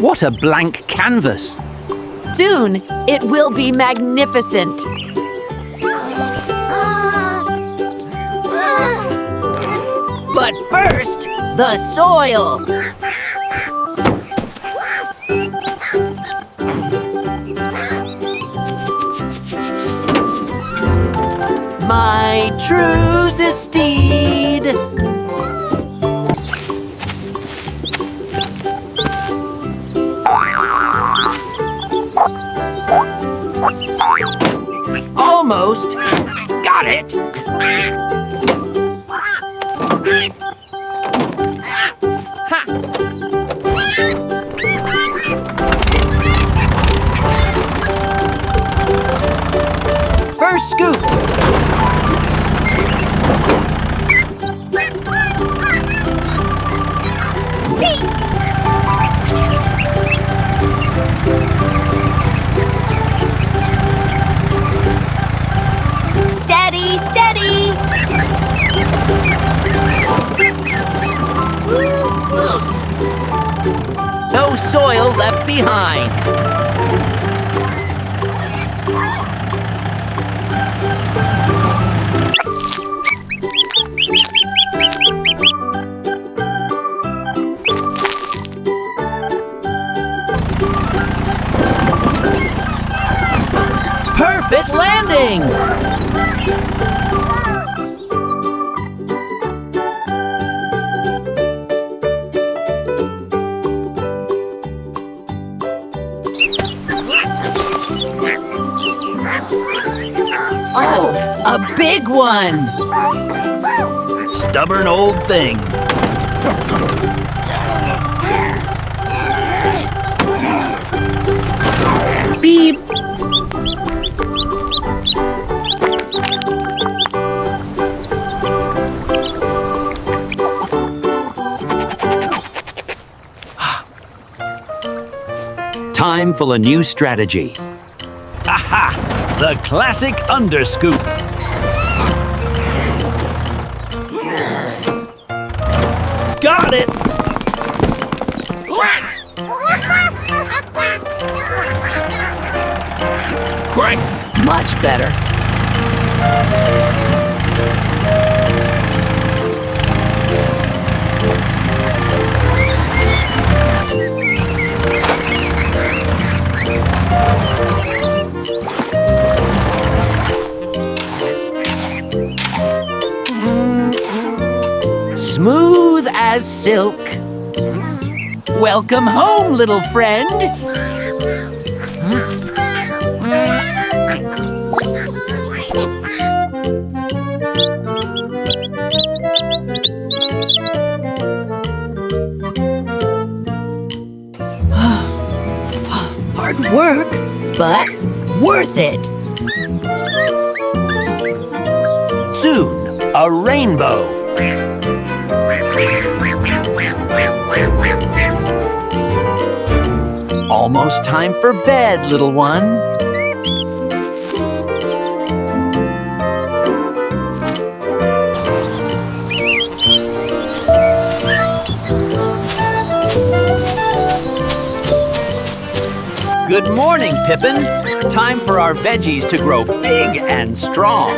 What a blank canvas! Soon, it will be magnificent. But first, the soil. My truest steed. Almost. Got it. Ha. First scoop. Steady, steady. No soil left behind. Perfect landing! Oh, a big one! Stubborn old thing. Beep. Time for a new strategy. Aha! The classic underscoop. Got it! Crank! Much better. Smooth as silk. Welcome home, little friend. Hard work, but worth it. Soon, a rainbow. Almost time for bed, little one. Good morning, Pippin. Time for our veggies to grow big and strong.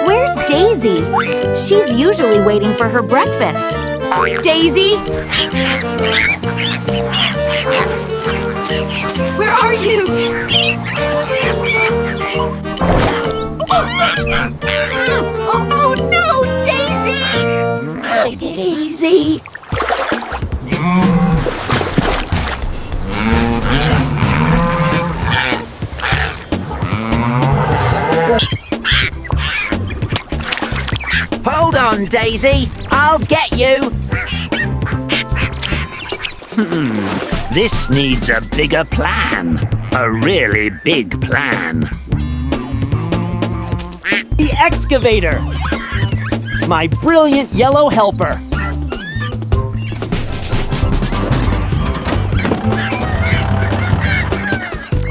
Where's Daisy? She's usually waiting for her breakfast. Daisy? Where are you? Oh no, Daisy! Hi, Daisy. Hold on, Daisy. I'll get you. This needs a bigger plan. A really big plan. The excavator! My brilliant yellow helper.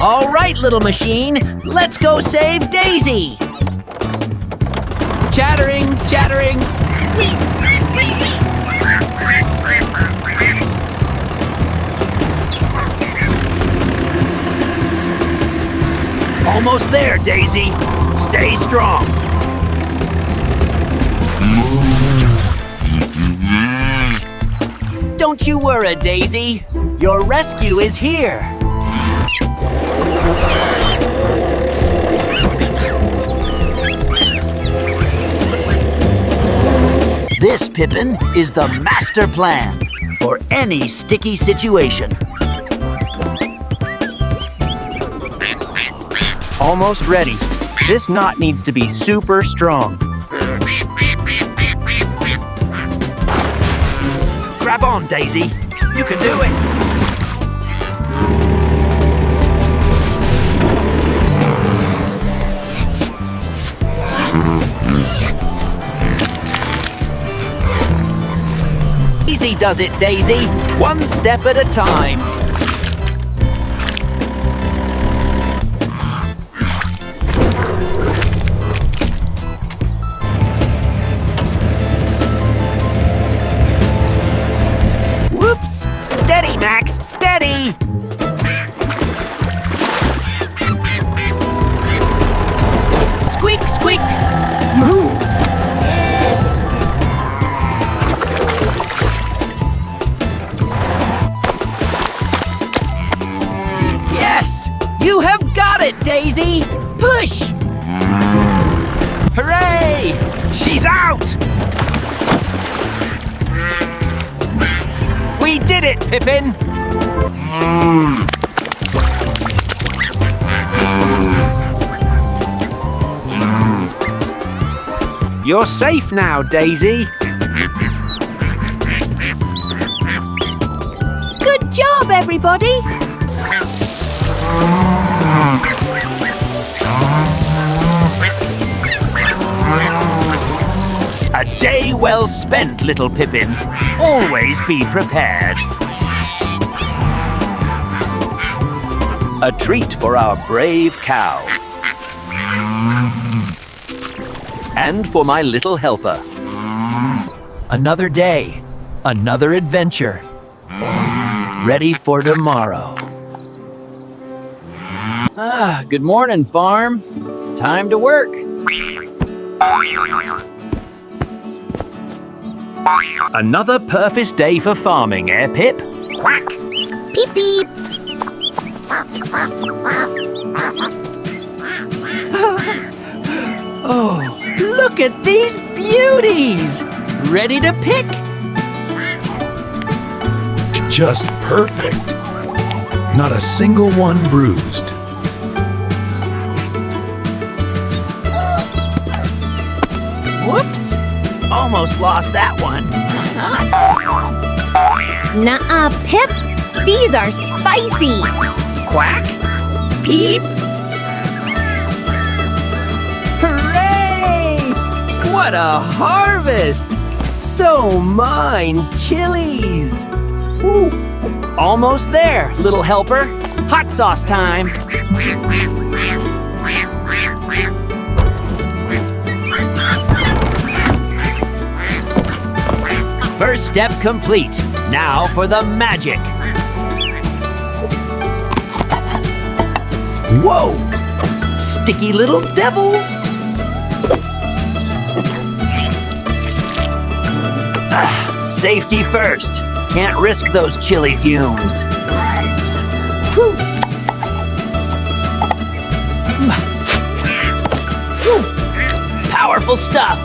All right, little machine. Let's go save Daisy. Chattering, chattering. Almost there, Daisy. Stay strong. Don't you worry, Daisy. Your rescue is here. This, Pippin, is the master plan for any sticky situation. Almost ready. This knot needs to be super strong. Grab on, Daisy. You can do it. Easy does it, Daisy. One step at a time. Whoops! Steady, Max, steady! Squeak, squeak! Move! Yes! You have got it, Daisy! Push! Hooray! She's out! We did it, Pippin! You're safe now, Daisy. Good job, everybody! A day well spent, little Pippin. Always be prepared. A treat for our brave cow. And for my little helper. Another day, another adventure. Ready for tomorrow. Good morning, farm. Time to work. Another perfect day for farming, eh, Pip? Quack! Peep, peep! Oh, look at these beauties! Ready to pick? Just perfect. Not a single one bruised. Whoops! Almost lost that one. Nuh-uh, Pip! These are spicy! Quack! Peep! Hooray! What a harvest! So mine chilies! Woo. Almost there, little helper. Hot sauce time. First step complete. Now for the magic. Whoa! Sticky little devils! Safety first. Can't risk those chili fumes. Whew. Powerful stuff.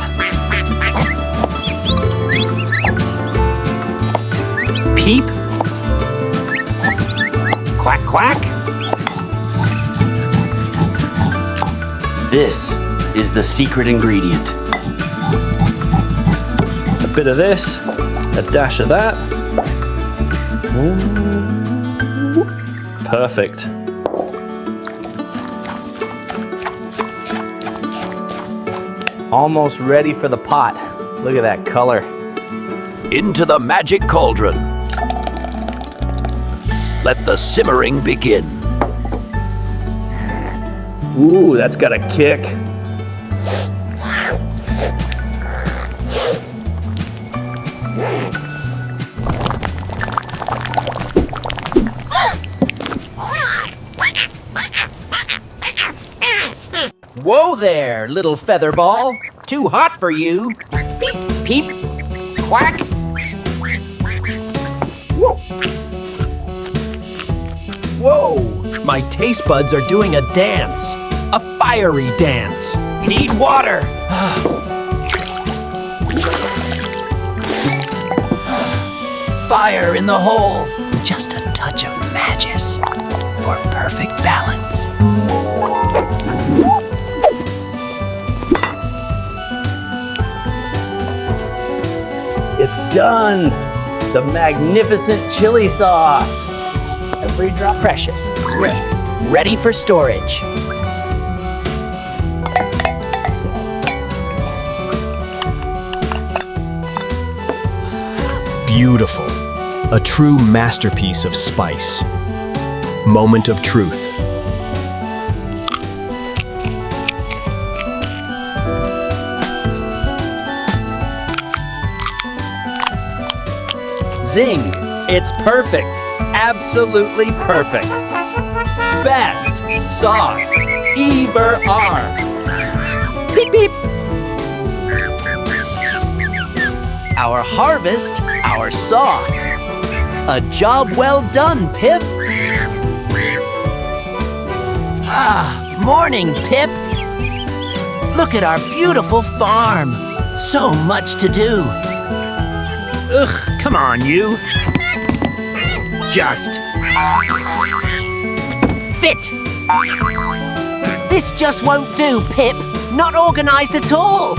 Peep. Quack, quack. This is the secret ingredient. A bit of this, a dash of that. Perfect. Almost ready for the pot. Look at that color. Into the magic cauldron. Let the simmering begin. Ooh, that's got a kick. Whoa there, little feather ball. Too hot for you. Peep, peep, quack. Whoa. Whoa, my taste buds are doing a dance. A fiery dance. Need water. Fire in the hole. Just a touch of magis for perfect balance. It's done! The magnificent chili sauce! Every drop precious. Ready for storage. Beautiful. A true masterpiece of spice. Moment of truth. Zing! It's perfect. Absolutely perfect. Best sauce ever are. Beep, beep. Our harvest, our sauce. A job well done, Pip. Ah, morning, Pip. Look at our beautiful farm. So much to do. Ugh, come on, you. Just fit. This just won't do, Pip. Not organized at all.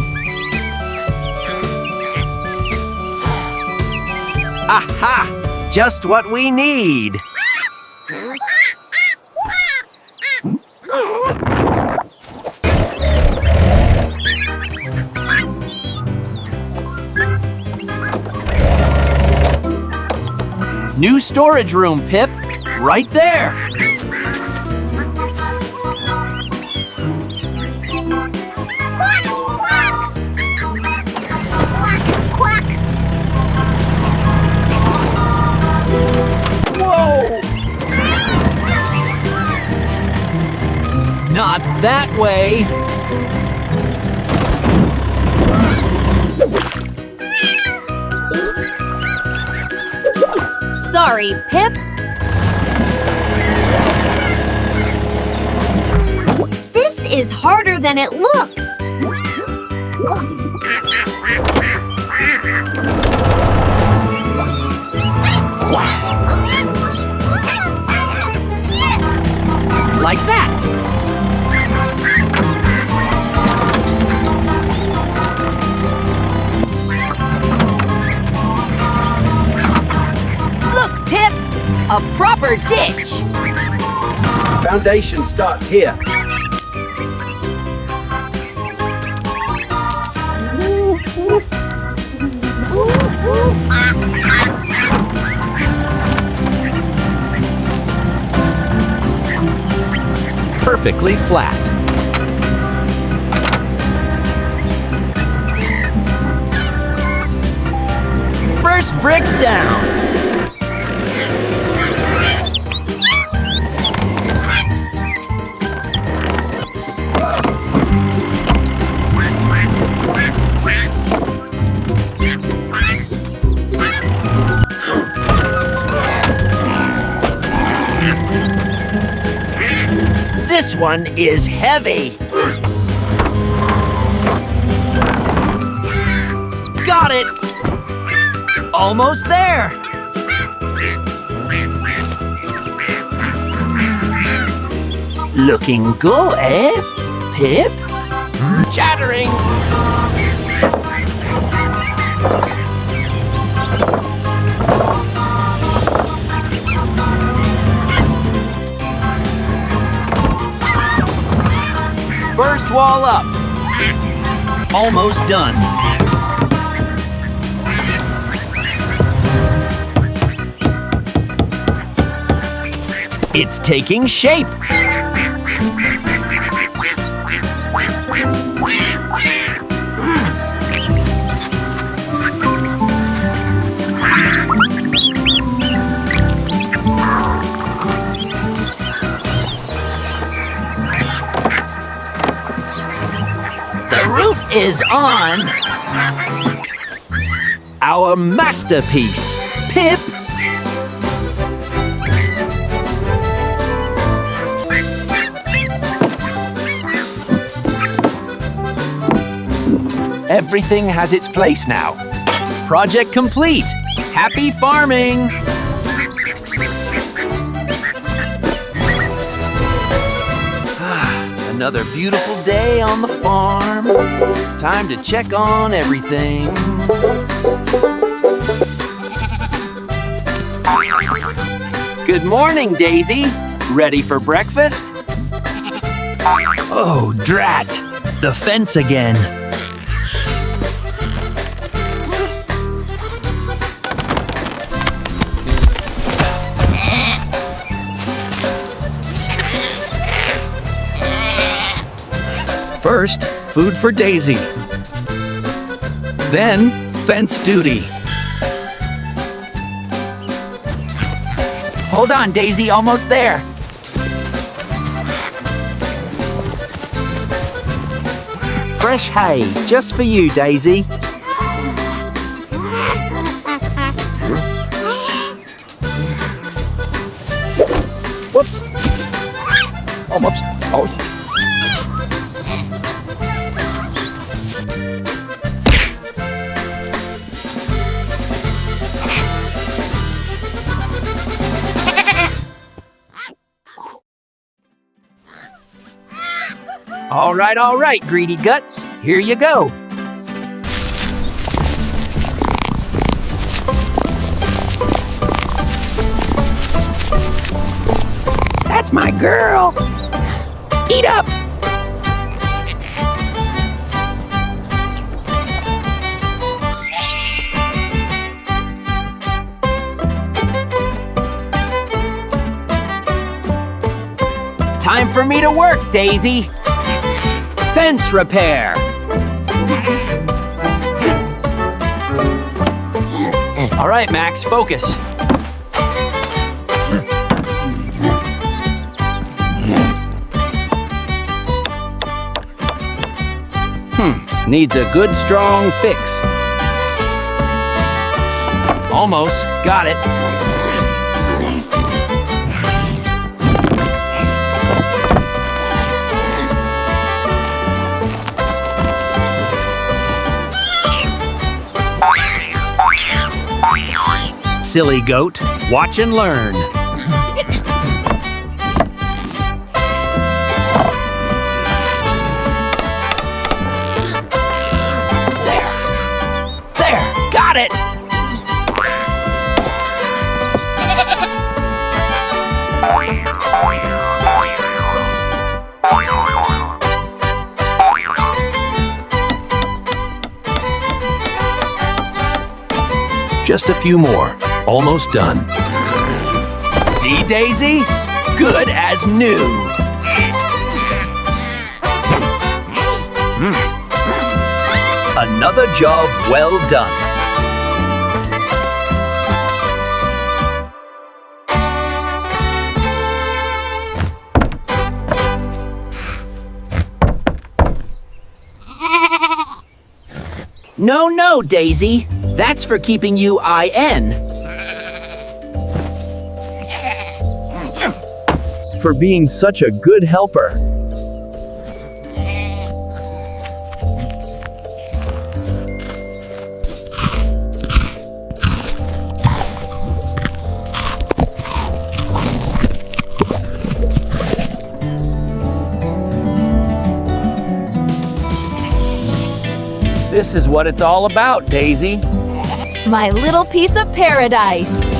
Aha! Just what we need. New storage room, Pip. Right there. Whoa! Not that way. Sorry, Pip. This is harder than it looks. Like that. Look, Pip! A proper ditch. Foundation starts here. Perfectly flat. First bricks down. This one is heavy. Got it. Almost there. Looking good, eh, Pip? Chattering. First wall up. Almost done. It's taking shape. The roof is on. Our masterpiece, Pip. Everything has its place now. Project complete. Happy farming. Another beautiful day on the farm. Time to check on everything. Good morning, Daisy. Ready for breakfast? Oh, drat! The fence again. First, food for Daisy. Then, fence duty. Hold on, Daisy, almost there. Fresh hay, just for you, Daisy. Whoops. Oh, whoops. Oh. All right, greedy guts. Here you go. That's my girl. Eat up. Time for me to work, Daisy. Fence repair. All right, Max, focus. Needs a good, strong fix. Almost. Got it. Silly goat, watch and learn. There, got it. Just a few more. Almost done. See, Daisy? Good as new. Another job well done. No, Daisy. That's for keeping you IN. For being such a good helper. This is what it's all about, Daisy. My little piece of paradise.